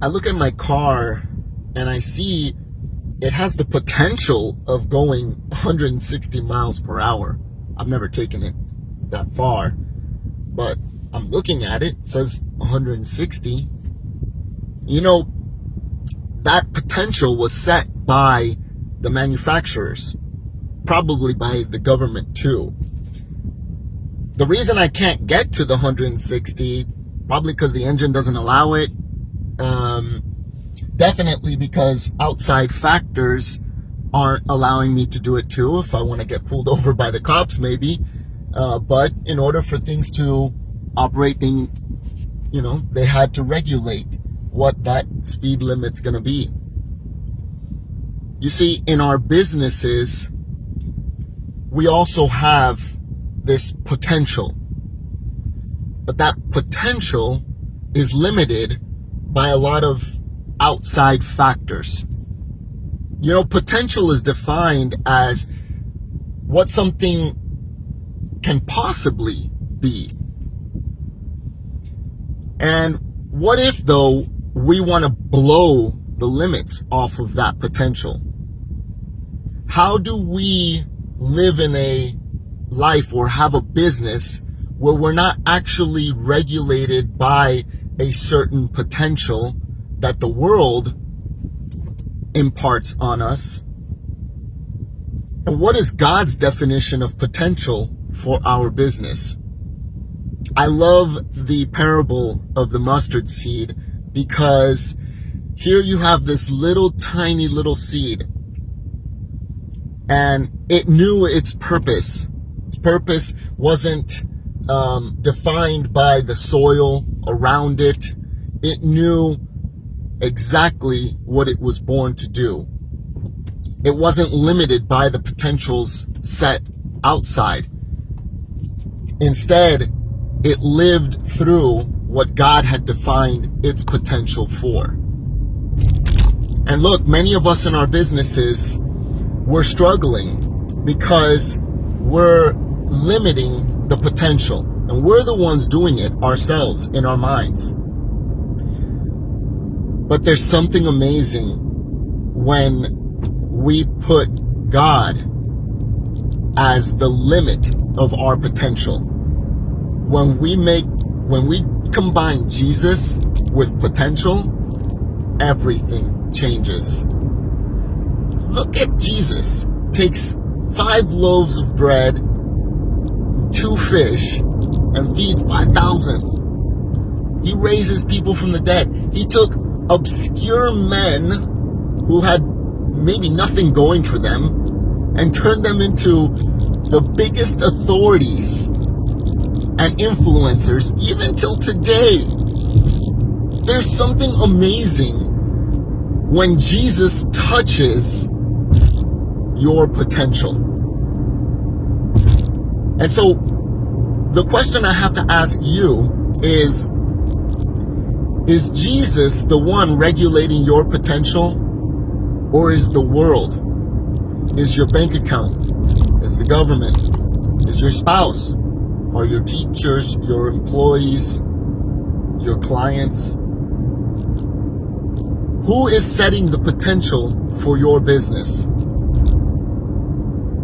I look at my car and I see it has the potential of going 160 miles per hour. I've never taken it that far, but I'm looking at it. It says 160. You know, that potential was set by the manufacturers, probably by the government too. The reason I can't get to the 160, probably because the engine doesn't allow it. Definitely because outside factors aren't allowing me to do it too. If I want to get pulled over by the cops, maybe. But in order for things to operate, they had to regulate what that speed limit's going to be. You see, in our businesses, we also have this potential. But that potential is limited by a lot of outside factors. You know, potential is defined as what something can possibly be. And what if, though, we want to blow the limits off of that potential? How do we live in a life or have a business where we're not actually regulated by a certain potential that the world imparts on us? And what is God's definition of potential for our business? I love the parable of the mustard seed because here you have this little tiny little seed, and it knew its purpose. Its purpose wasn't defined by the soil around it. It knew exactly what it was born to do. It wasn't limited by the potentials set outside. Instead, it lived through what God had defined its potential for. And look, many of us in our businesses, we're struggling because we're limiting the potential. And we're the ones doing it ourselves in our minds. But there's something amazing when we put God as the limit of our potential. When we combine Jesus with potential, everything changes. Look at Jesus. Takes 5 loaves of bread, 2 fish, and feeds 5,000. He raises people from the dead. He took obscure men who had maybe nothing going for them and turned them into the biggest authorities and influencers even till today. There's something amazing when Jesus touches your potential. And so the question I have to ask you is Jesus the one regulating your potential, or is the world? Is your bank account? Is the government? Is your spouse? Are your teachers, your employees, your clients? Who is setting the potential for your business?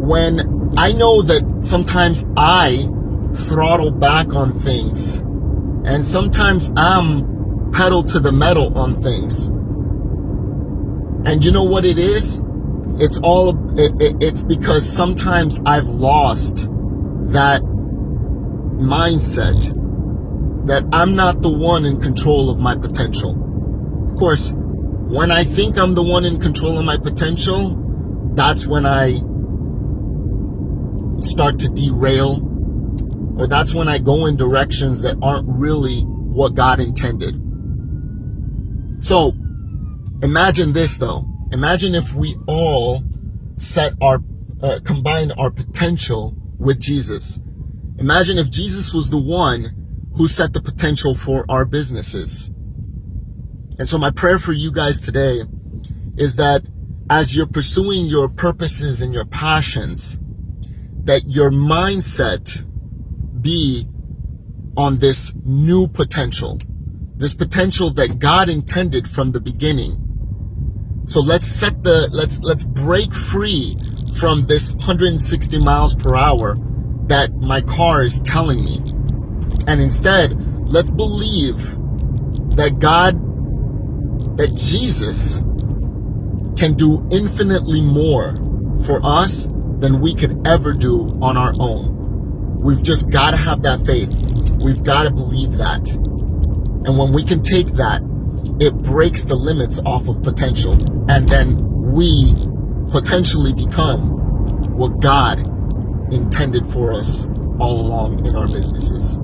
When I know that sometimes I throttle back on things, and sometimes I'm pedal to the metal on things. And you know what it is? It's because sometimes I've lost that mindset that I'm not the one in control of my potential. Of course, when I think I'm the one in control of my potential, that's when I start to derail, or that's when I go in directions that aren't really what God intended. So, imagine this though. Imagine if we all combined our potential with Jesus. Imagine if Jesus was the one who set the potential for our businesses. And so my prayer for you guys today is that as you're pursuing your purposes and your passions, that your mindset be on this new potential, There's potential that God intended from the beginning. So let's break free from this 160 miles per hour that my car is telling me. And instead, let's believe that that Jesus can do infinitely more for us than we could ever do on our own. We've just got to have that faith. We've got to believe that. And when we can take that, it breaks the limits off of potential. And then we potentially become what God intended for us all along in our businesses.